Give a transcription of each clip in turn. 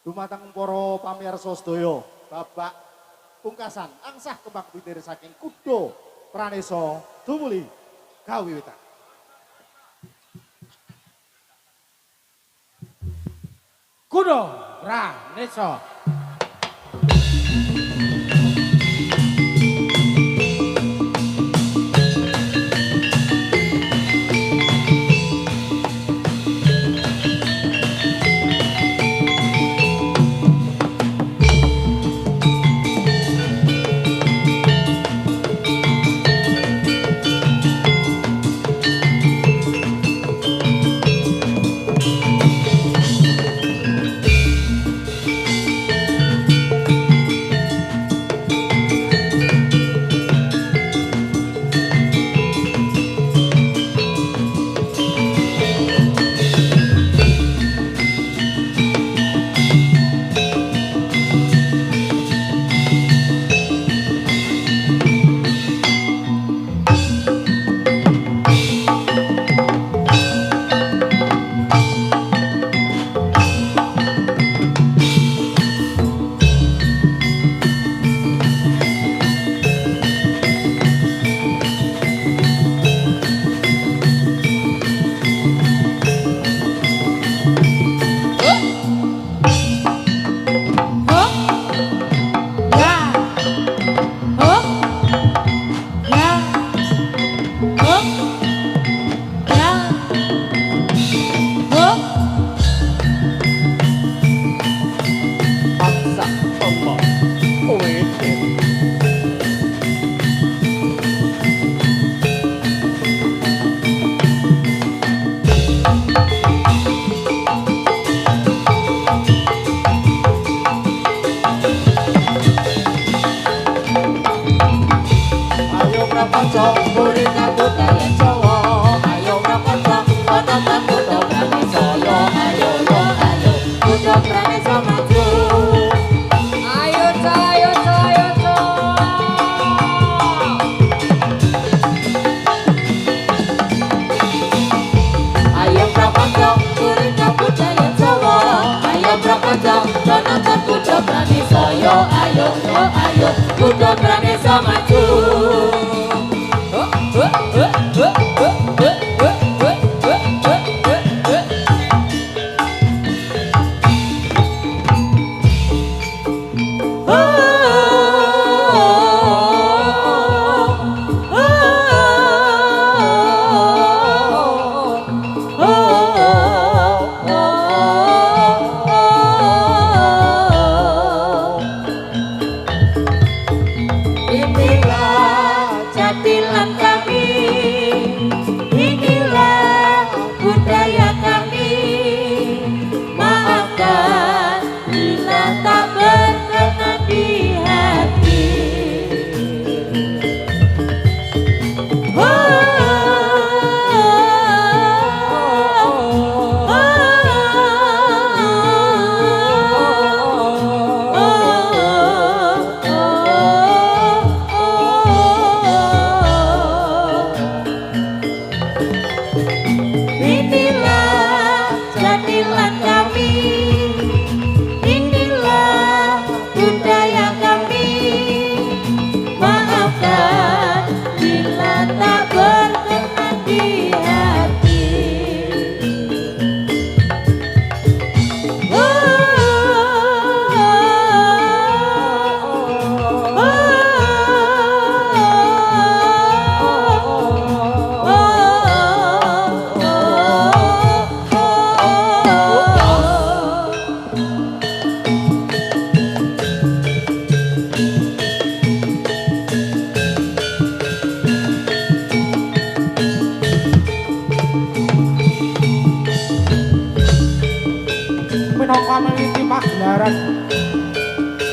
Dumateng para pamirsa sedaya, babak pungkasan angsah kembang pitir saking Kuda Pranesa dumuli kawiwitan. Kuda Pranesa. Kuda Pranesa maju.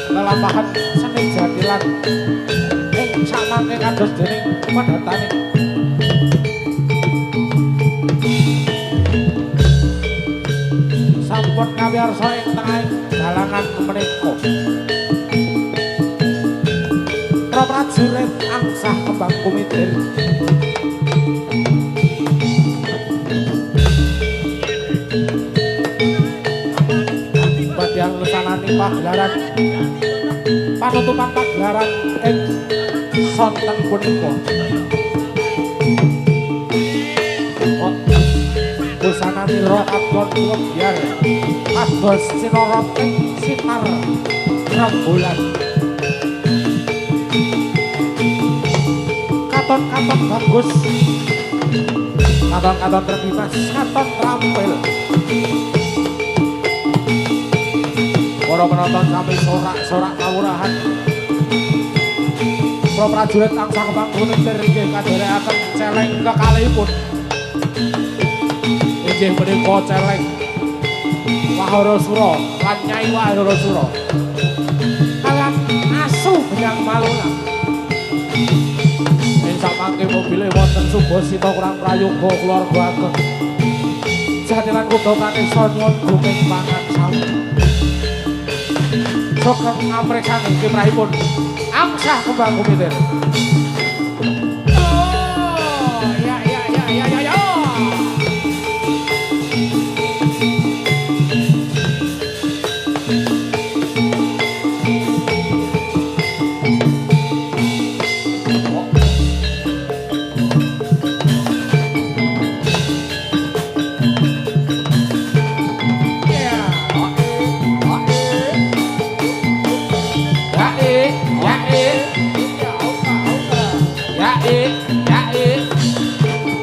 Lelampahan seni jatilan ing samangke kados dening padataning sampun ngawiyarsa ing tengahing dalanan menika para prajurit angsah kembang kumitir badyang lesana ngenani pagelaran panutupan pagelaran ing sonten punika. Busana mira abon biar kados sinorot ing sinar rembulan. Katon-katon bagus, katon-katon terbimas, katon terampil. Para penonton sami sorak-sorak kawurahan. Para prajurit angsal kembang kunintir inggih kadherekaken celeng kekalihipun. Inggih menika celeng Waharasura lan Nyai Waharasura. Kalian asu Benyang Maluna. Samangke mobile wonten Subasita kurang prayoga keluarga ageng. Jatilan kuda Kanesa nyuwun guming pangan sami. Sogeng amrekane kiprahipun angsah kembang kumitir.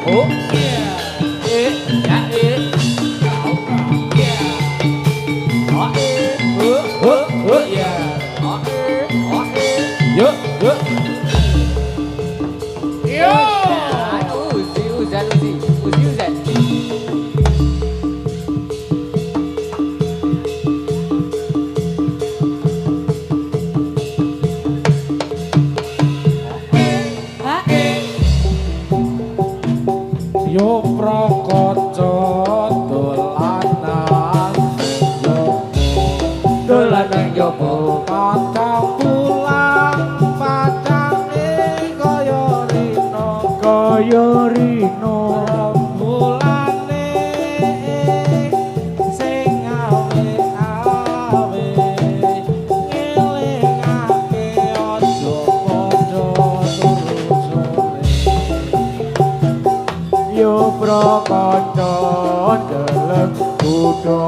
Oh, ya. Yo Prakaca dolanan jopo padang pulang padange kaya rino bulane sing awe-awe ngelingake aja padha turu sore. Yo Prakaca deleng kuda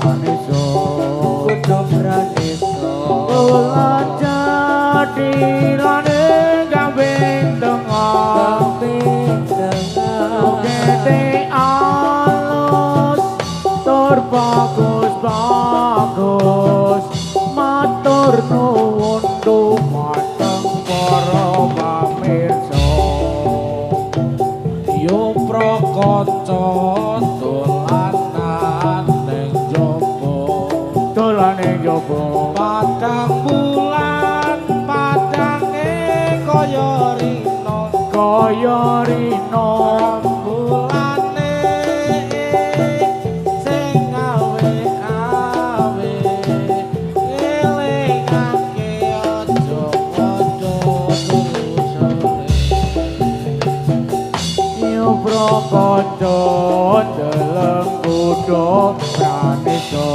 Kanesa kuda Pranesa kula jatilane gambing tengah kete alus tur bagus matur nuwun dumateng para pamirsa. Yo Prakaca dolanan jaba padang bulan padange kaya rino bulane sing awe-awe ngelingake aja padha turu sore. Yo Prakaca deleng kuda Pranesa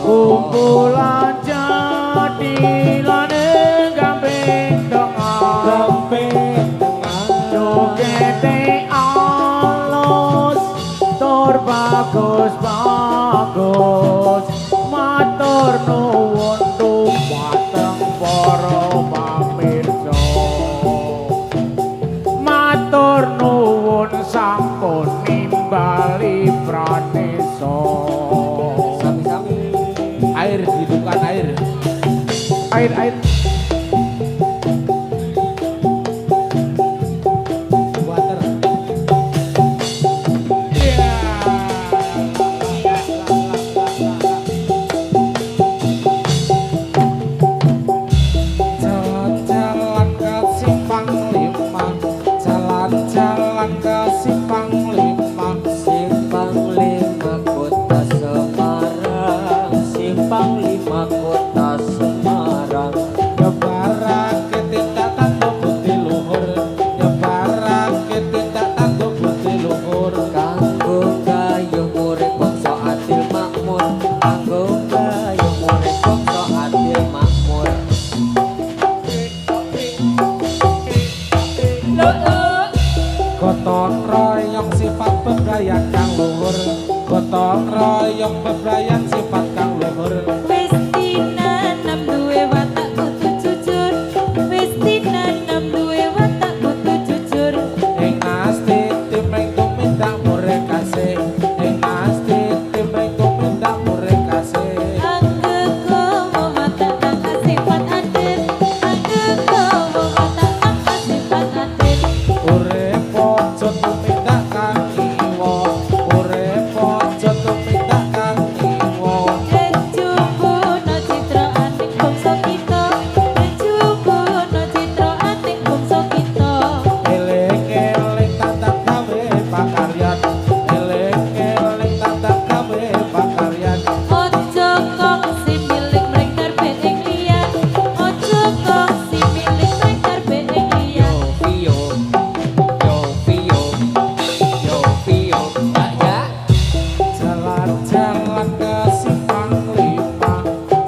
kumpulan jatilane gambing tengah jogete alus tur bagus matur nuwun dumateng para pamirsa. Matur nuwun sampun nimbali Pranesa. Air hidupkan air water. Jalan-jalan ke Simpang Lima, jalan-jalan ke Simpang Lima, Simpang Lima Kota Semarang, Simpang Lima Kota Semarang. gotong royong bebrayan sifat kang luhur. Wis tinanem duwe watak kudu jujur. Wis tinanem duwe watak kudu jujur. Ing asti timeng tumindak mure kasih. Ing asti timeng tumindak mure kasih. Anggeko watak kang sifat adil. Anggeko watak kang sifat adil. Urip aja tumindak kang iwa. Urip aja tumindak kang iwa. Rejubono citra aning bangsa kita. Rejubono citra aning bangsa kita. Eling-eling tatap gawe pakaryan. Eling-eling tatap gawe pakaryan. Ojo kok si milik mring karpe ing liyan. Ojo kok si milik mring karpe ing liyan. Yo Vio ya Jalan-jalan ke Simpang Lima.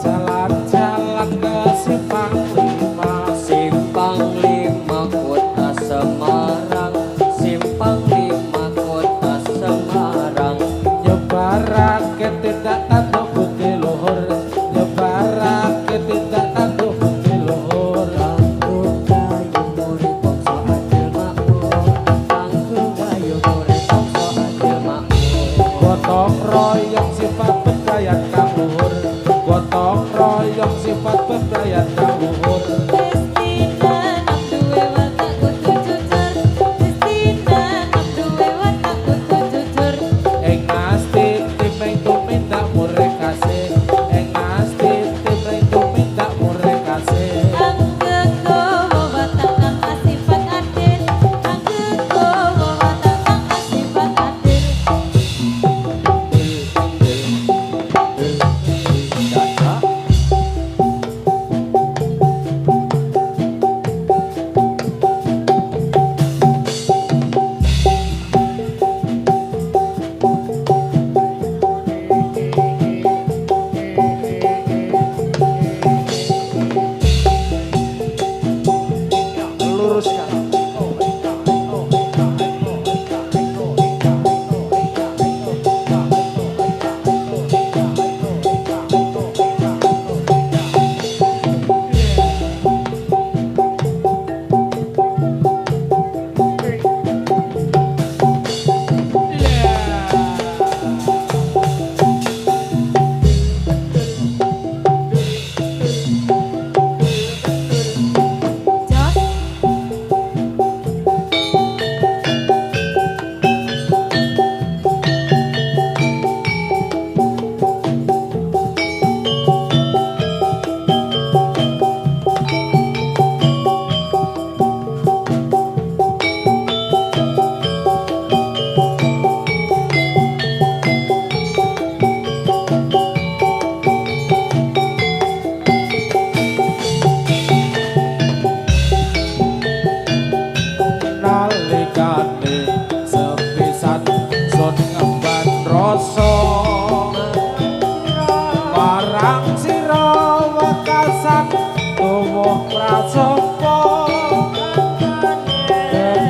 Jalan-jalan ke Simpang Lima. Simpang 5 Kota Semarang. Simpang 5 Kota Semarang. Nyebarake tindak tanduk bukti luhur. Nyebarake tindak tanduk bukti luhur. Kanggo kayu murid bangsa adil makmur. Kanggo kayu murid bangsa adil makmur. Gotong royong sifat bebrayan kang luhur. Gotong royong sifat bebrayan kang luhur. Wis tinanem duwe watak kudu jujur. Wis tinanem duwe watak kudu jujur. Ing asti timeng tumindak mure kasih. Ing asti timeng tumindak mure kasih. Anggeko watak kang sifat adil. Anggeko watak kang sifat adil. Luruskan. Jos Nalikane sepisan sun ngemban rasa marang sira wekasan tuwuh prasopo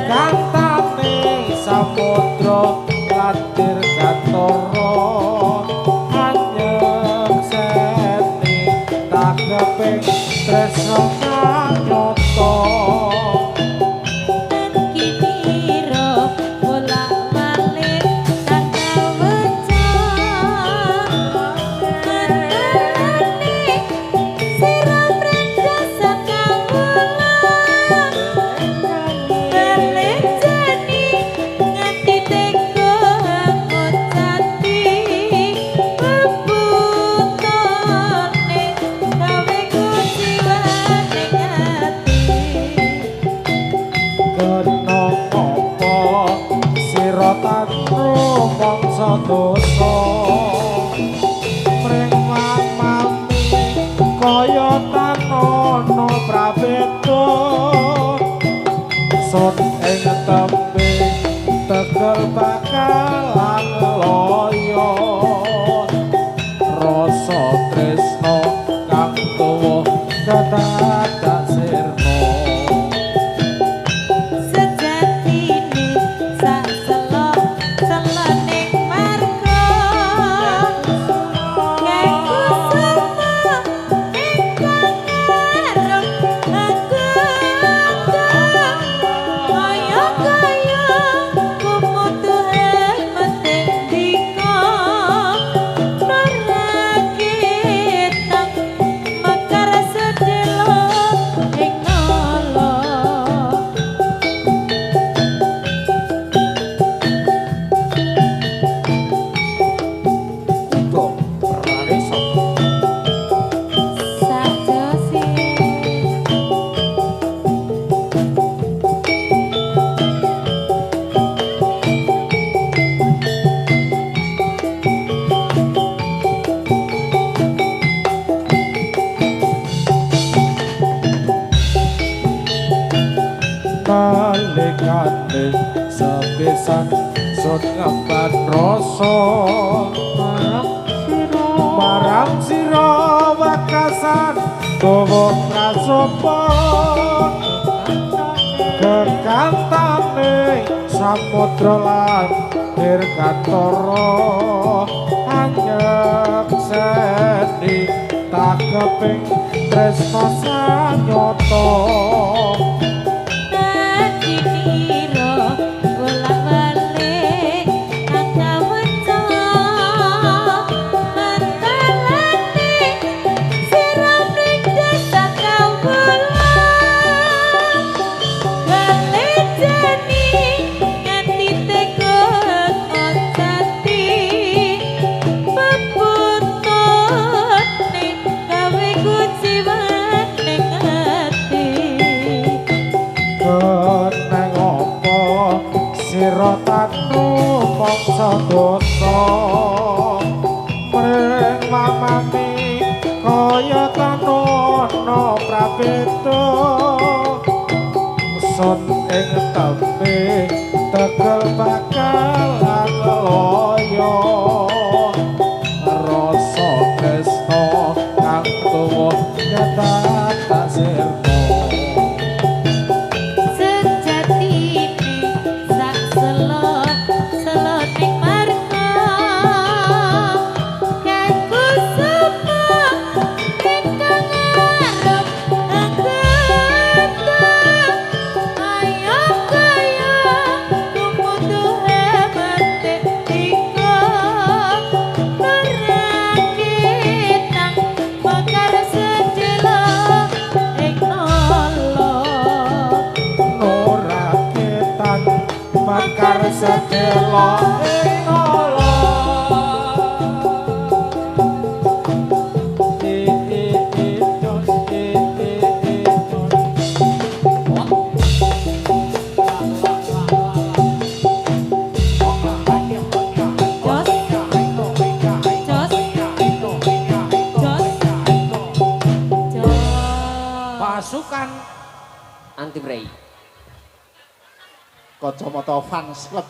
kantane samudra lan dirgatara anyekseni tak keping tresno nyoto. Kira bolak-balik tak kawecak. Mantanane sira brendasan kawulang. Balik jani nganti tega angkut jati. Bebutone gawe kuciwane ngati. Kena apa sira tanru mangsa dosa mring mamami kaya tanono prabeda sun ing tembe tegel bakalan loyo rasa tresno kang tuwuh kadadak sirna. Sejatine sak selok seloning marga. sun ngemban rasa marang sira wekasan dawa prasopa kekantane samudra lan dirgantara anyek seni tak keping tresna sanyata dosa mring mamami kaya tanono prabeda sun ing tembe tegel bakal loyo rasa tresna kang tuwa tak sirna Setelo ing ala pasukan anti brei Kacamata fans club.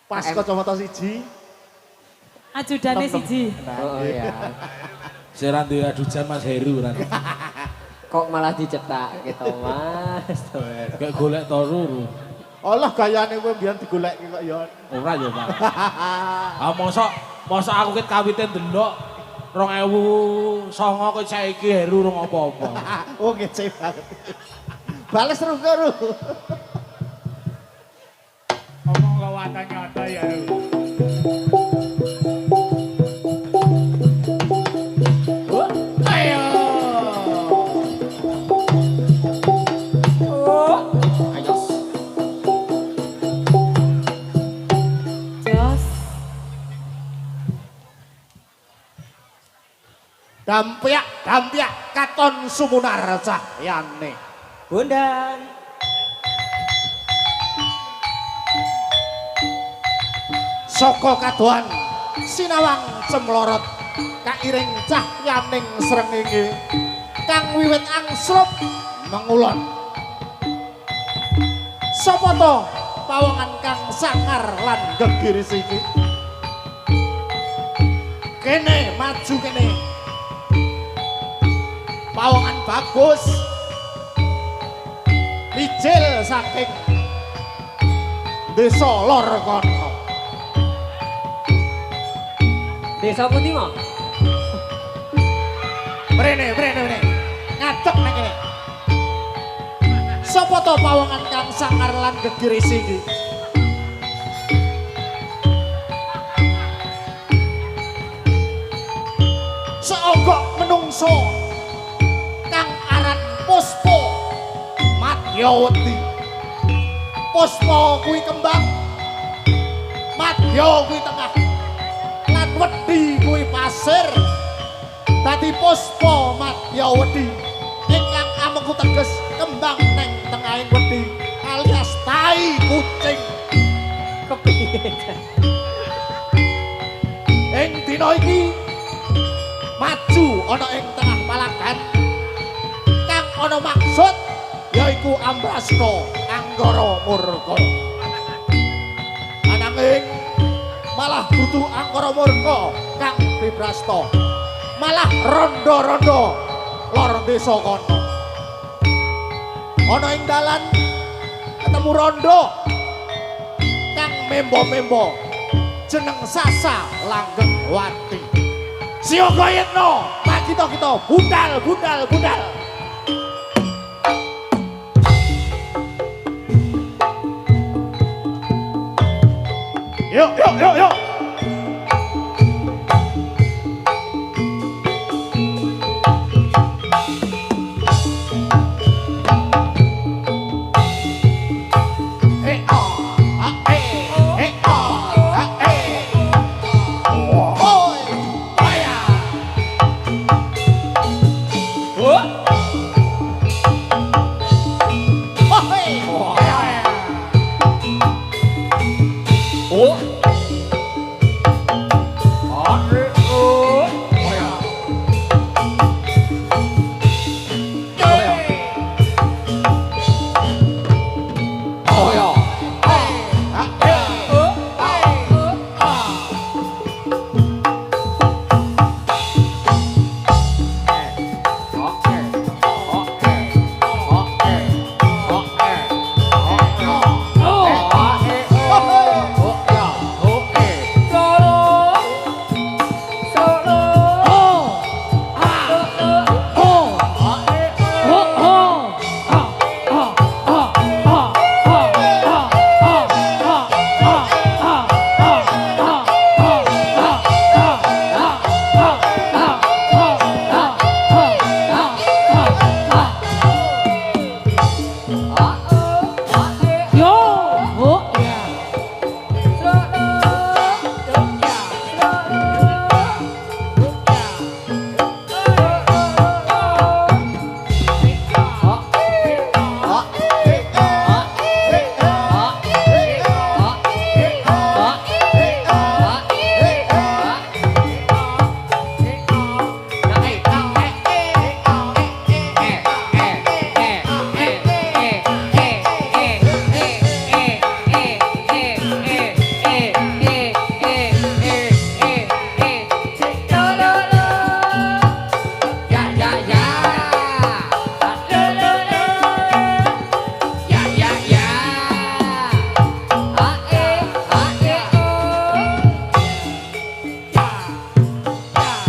Pas kacamata siji. Ajudane siji. oh iya Seran duwe adujan Mas Heru kan. kok malah dicetak gitu mas Gak golek to Ruru. Allah gayane kowe mbiyen digoleki kok ya. Ora ya, Pak. Ah mosok aku ket kawite ndelok 2009 kok saiki Heru rung apa-apa. Oh ngece banget. Bales terus karo. Ngomong kawatan nyata ya. Ayo. ayos Jos. Dampiak katon sumunar cahyane. Bondan Saka kadohan sinawang cemlorot kairing cahyaning srengenge kang wiwit angslup mengulon. Sapa to pawongan kang sangar lan gegiris iki? Kene maju kene. Pawongan bagus. Ijil saking desa lor kono. desa pundi mo Mrene. Ngadeg nek kene. Sapa to pawongan kang sangar lan gegiris iki? Seonggok menungso kang aran Puspa Madyawati. Puspa kuwi kembang, Madya kuwi tengah, lan Wedi kuwi pasir. Dadi Puspa Madyawati ingkang amengku teges kembang neng tengahing wedi alias tai kucing. kepiye Ing dina iki maju ana ing tengah palagan kang ana maksud yaiku ambrasna Anggara Murka. Nanging malah dudu angkara murka kang Bibrasta. Malah rondo-rondo lor desa kono. Ana ing dalan ketemu rondo kang membo-membo jeneng Sasa Langgeng Wati. Siaga yetno, mak kita budal. Yuk.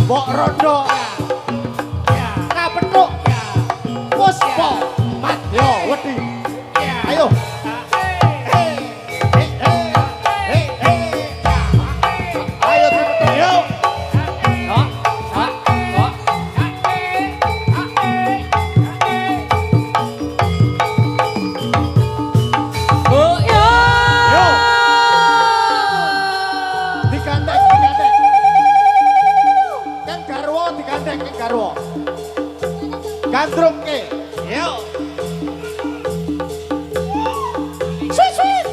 Mbok Rondo Kapethuk Puspa Madya Wedi. Ayo. Ayo dipethuk yo. Yo. Digandeng. Kang garwa digandeng kang garwa. Gandrungke. Yo. Sweet.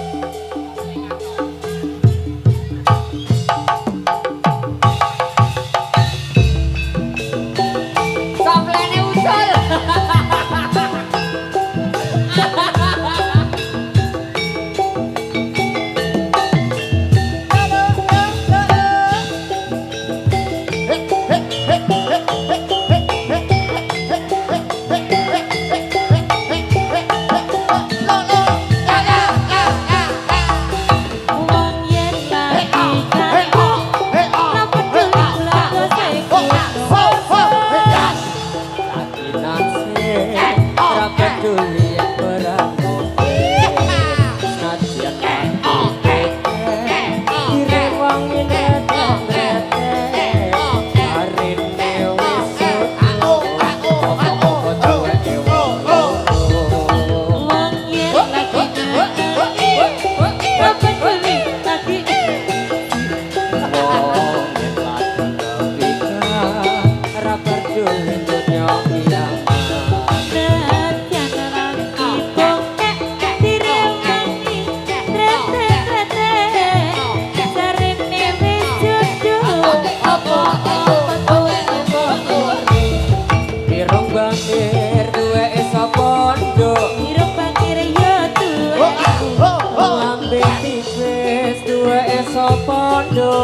Samplene usul.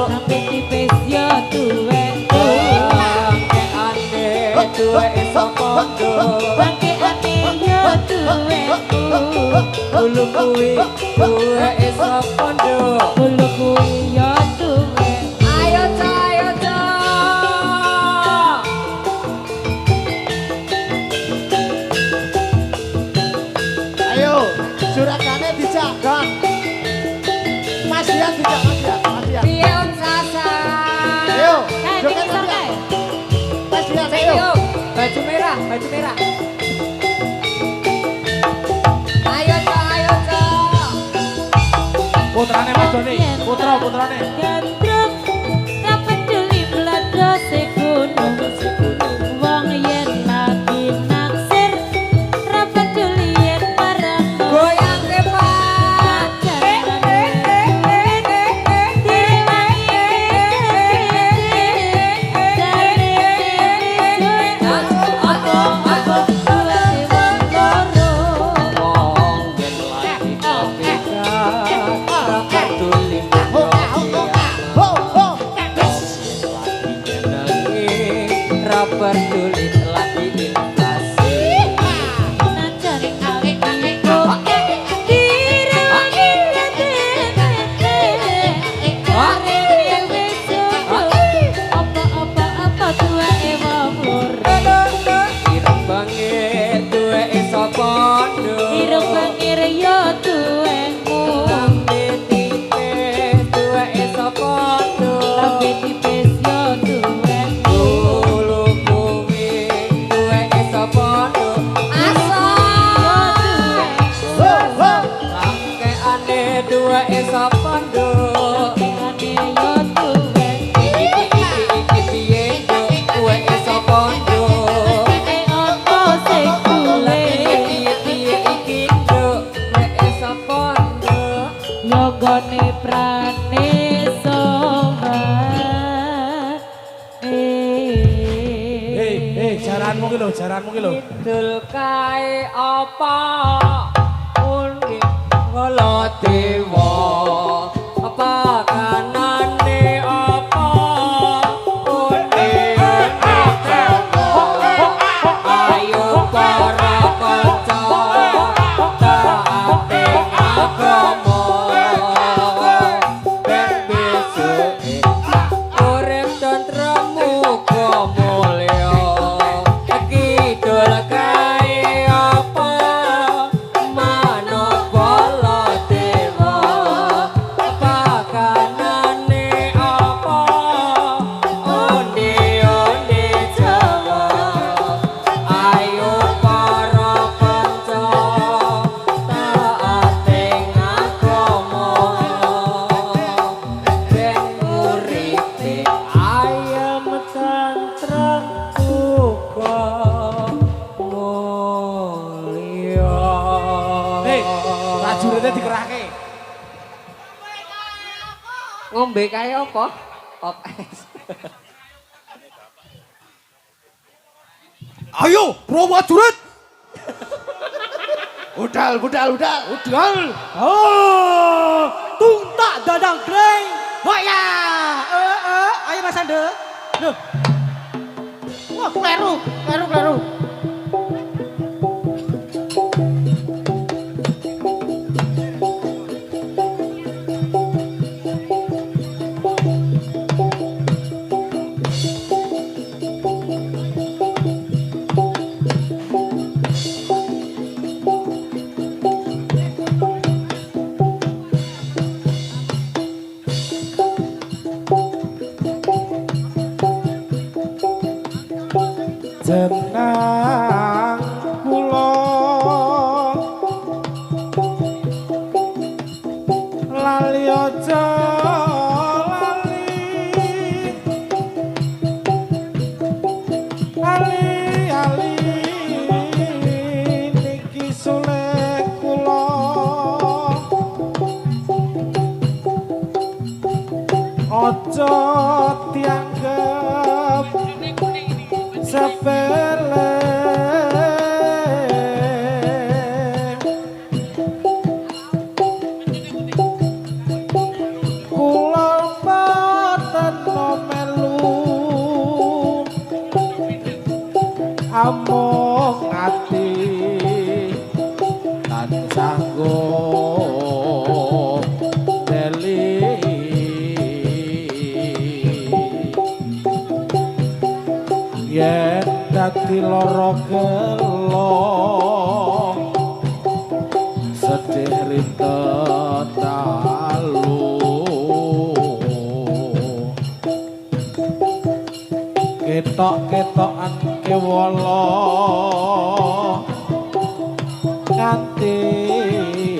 Rambut tipis yo tuwek Bangke ane duwe sopondo Bangke ane yo tuwekku Bulu kuwi duwe sopondo Bulu kuwi yo tuwek Ayo ca ayo ca Ayo, juragane dijak, Don. Mas Dian dijak, Mas Dian. Mas Dian. Piye Om Sasa Ayo, Kayak joget gini Mas Dian. santai Mas Dian, Ayo ayo. baju merah Ayo ca Putrane Mas Doni, putrane. Gandruk Kapan duli meladose gunung Wong yen lagi naksir Rapat duli yen marang Goyang ke Pak Ho, ho, ho, ho. Peduli lagi inflasi ireng bangir duwe sopondo Irung bangir yo tuwekmu lambe tipis duwe sopondo Lambe tipis yo tuwekmu bulu kuwi duwe sopondo asa Ho, ho. langke ane duwe sopondo Ane yo tuwekmu iki piye duwe sopondo Opo sing kuwe piye iki duwe sopondo Yogone prane sowan Jaranmu ki lho. Idul kae apa undi kala dewa apa kanane apa undi ayo para kanca taate agama ben besuke urip tentrem muga mulya kidul kae apa manuk bala dewa pakanane apa onde-onde Jawa ayo para kanca taate agama ben uripe ayem tentrem uga mulya Prajuritnya dikerahke. ngombe kae apa? Pop es. Ayo, prajurit. Udal. Udal. Oh, tuntak dadang greng. Wah ya. Ayo Mas Ande. Loh. Wah, kleru. Jenang kula lali aja lali niki sulih kula aja dianggep sepele kula kena melu amung ati tan sanggup deli yen dadi lara gelo sedih rintet dalu ketok-ketokan kewala nganti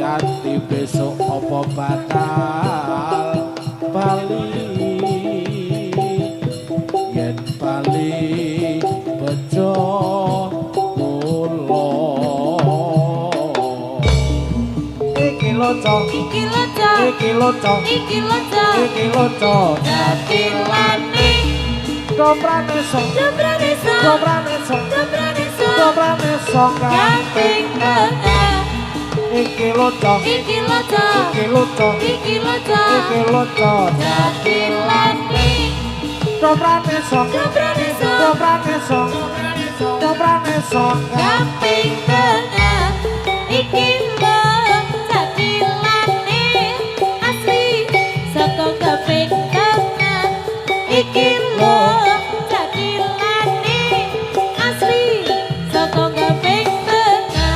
ati besok apa bakal bali yen bali bejo kula iki loco Iki loco, iki loco iki loco, iki loco datilane, dobrane sok dobrane sok, dobrane sok dobrane sok, dobrane sok ganting tengah. iki loco Iki loco, iki loco iki loco, iki loco datilane, dobrane sok dobrane sok, dobrane sok dobrane sok ganting tengah. Iki lo datilane asli saka kaping tengah. Iki lo datilane asli saka kaping tengah.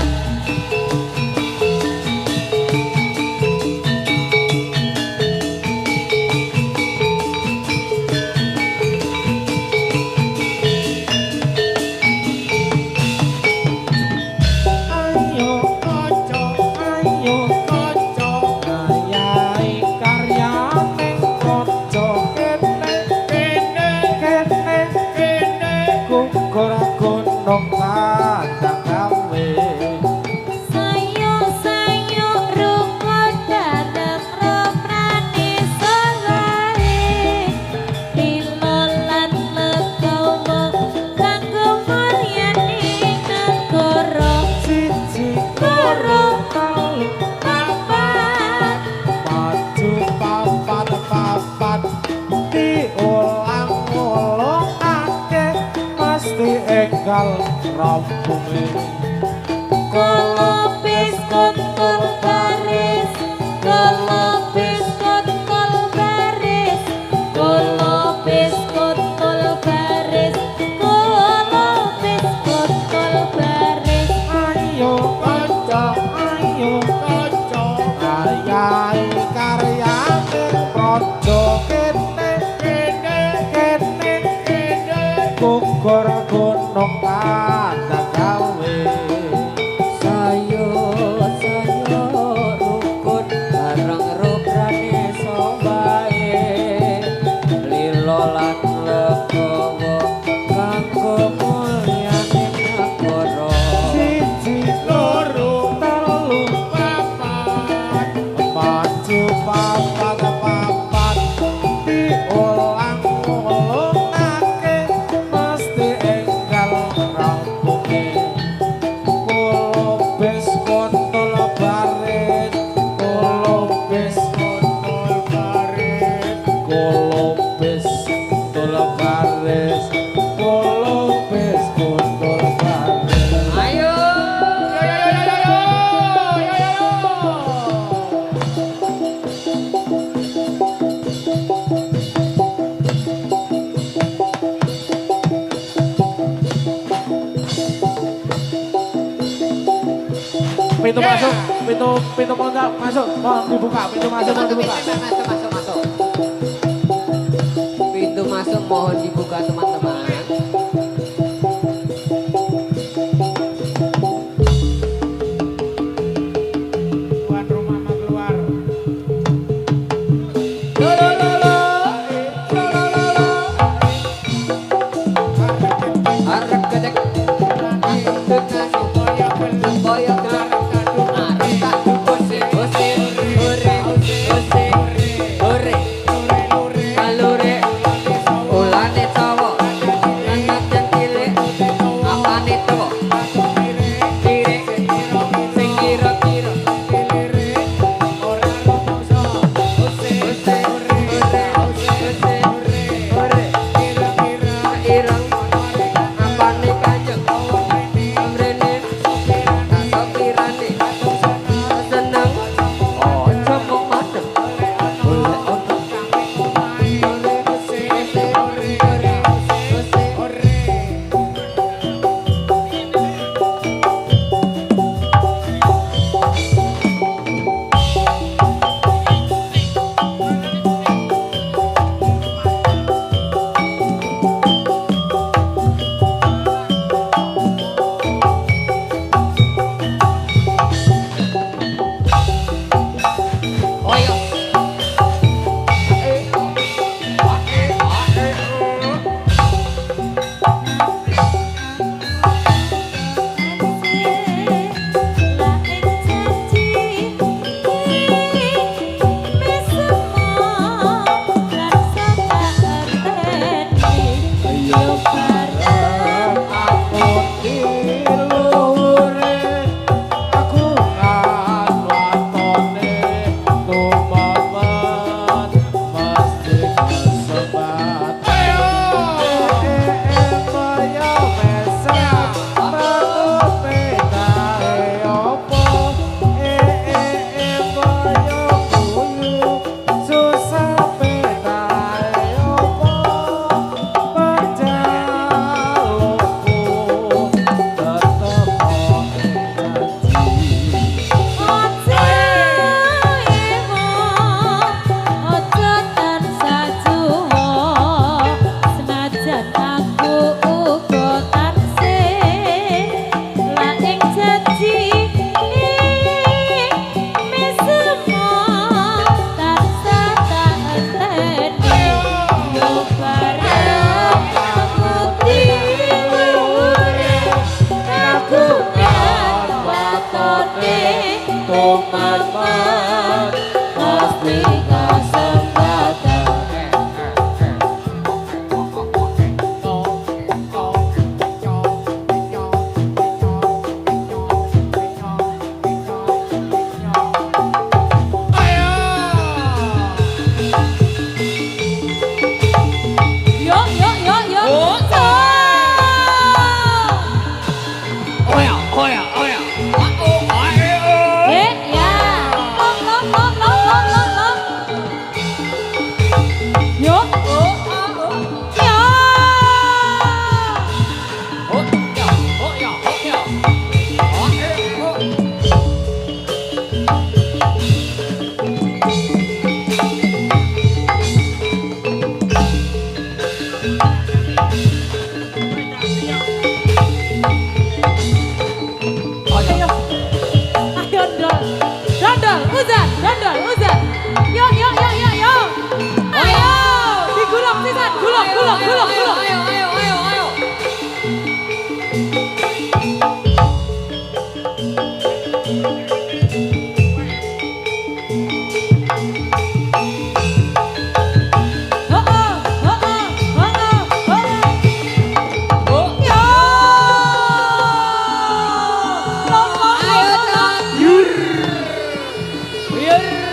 ayo Kanca, ayo kanca, ngayahi karyane kanca kene kene, kene kene, gugur gunung kadang gawe Sayo rukun dalem roprane solahe. Dilolan legawa kanggo mulyane negara. siji Loro, telu papat, maju papat diulang-ulangake mesti enggal rampunge kolopis kontol baris, kolopis kontol baris, kolopis kontol baris, kolopis kontol baris. ayo kanca ayo kanca, ayahi karyane praja kene kene, kene kene, gugur gunung kadang gawe Sayo rukun bareng robrane sobae lilolan legowo kanggo mulyane negara siji loro, telu papat, maju papat diulang-ulangake mesti enggal rampunge kolobes kontol baris kolobes kontol baris, kolobes kontol baris kolobes kontol baris ayo pintu masuk pintu masuk mohon dibuka pintu masuk mohon dibuka masuk pintu masuk mohon dibuka teman-teman. tuan rumah mau keluar. Arep gedek Supaya Kalure ulane tawa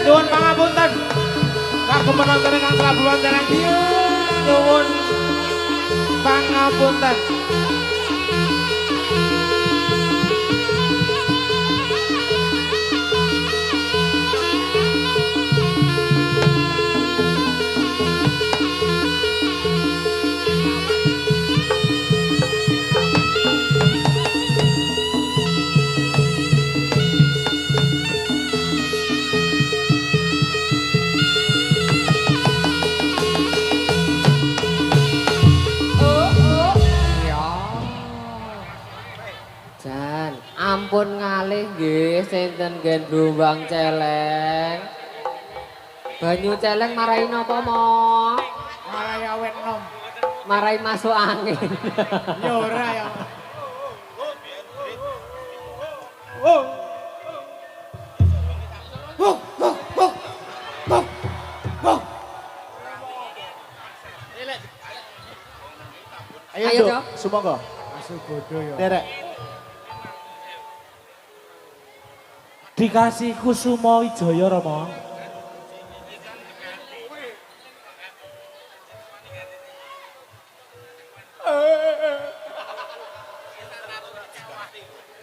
Nyuwun pangapunten. Kagem penonton ingkang sabuan dereng nyuwun pangapunten. Jan, ampun ngalih nggih sinten nggen Brumbang Celeng. Banyu celeng marahi napa, Mo? Marai awet nom. Marahi masuk angin. Ya ora ya. Ayo, Ayo, Dok. sumangga. Asu bodoh ya. Derek. Dikasih Kusuma Wijaya Rama.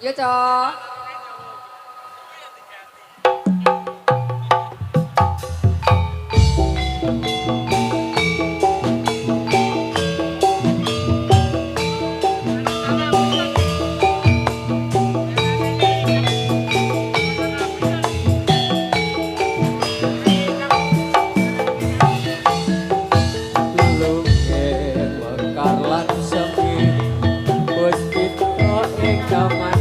Yo, Cok. Mekar lan semi wis kita ing kaman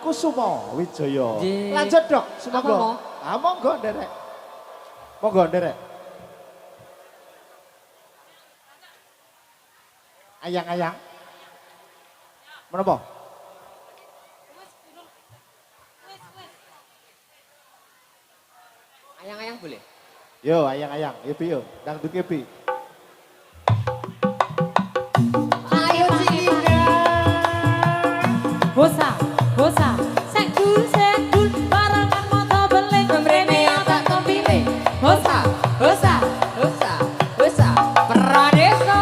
Kusumo Wijaya. Nggih. Lanjut dok, Apa semoga. mau? Monggo nderek. Monggo nderek. Ayang-ayang. Menapa? Ayang-ayang boleh? Yo ayang-ayang, yo Bi yo. Dangdut Bi. Ayo Cinda. Bosa, bosa, sekdul, sekdul, barangan moto beling, Pemrene yang tak kepilih. bosa, Bosa, bosa, bosa. Pradesa.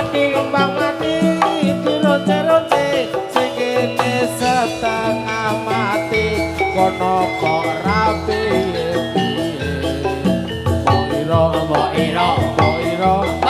mati kembang mati dironce-ronce sing kene setengah mati kono kok rapi mbok ira